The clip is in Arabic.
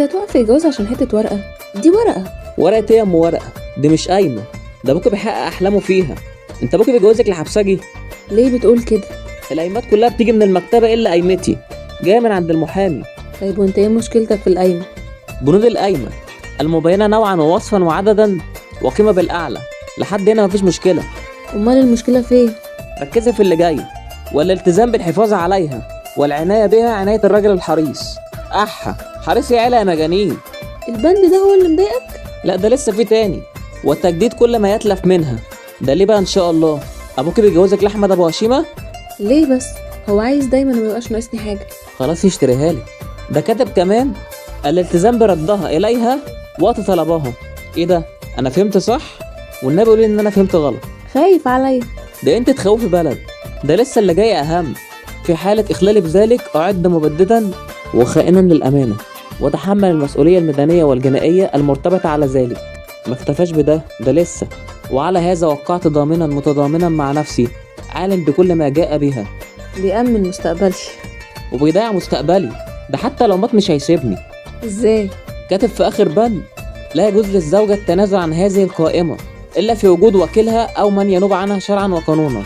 انت هتوقف الجواز عشان حتة ورقة؟ دي ورقة. ورقة ايه يا ام ورقة؟ دي مش قايمة، ده ابوكي بيحقق احلامه فيها. انت ابوكي بيجوزك لحبسجي؟ ليه بتقول كده؟ القايمات كلها بتيجي من المكتبة الا قايمتي، جاية من عند المحامي. طيب وانت ايه مشكلتك في القايمة؟ بنود القايمة المبينة نوعا ووصفا وعددا وقيمة بالأعلى. لحد هنا مفيش مشكلة. امال المشكلة فين؟ ركزي في اللي جاي، والالتزام بالحفاظ عليها والعناية بها عناية الراجل الحريص. حريص يا عيلة يا مجانين. البند ده هو اللي مضايقك؟ لا ده لسه في تاني، والتجديد كل ما يتلف منها. ده ليه بقى ان شاء الله؟ ابوكي بيجوزك لاحمد ابو هشيمة؟ ليه بس؟ هو عايز دايما ما يبقاش ناقصني حاجة. خلاص يشتريها لي. ده كاتب كمان الالتزام بردها اليها وقت طلبها. ايه ده؟ انا فهمت صح؟ والنبي يقول ان انا فهمت غلط. خايف عليا؟ ده انت تخوفي بلد. ده لسه اللي جاي اهم. في حالة اخلالي بذلك اعد مبددا وخائنا للامانة وتحمل المسؤولية المدنية والجنائية المرتبطة على ذلك. ما اكتفاش بده، ده لسه. وعلى هذا وقعت ضامنا متضامنا مع نفسي عالم بكل ما جاء بها. بيأمن مستقبلي. وبيضيع مستقبلي. ده حتى لو مات مش هيسيبني. ازاي؟ كاتب في اخر بند لا يجوز للزوجة التنازل عن هذه القائمة الا في وجود وكيلها او من ينوب عنها شرعا وقانونا.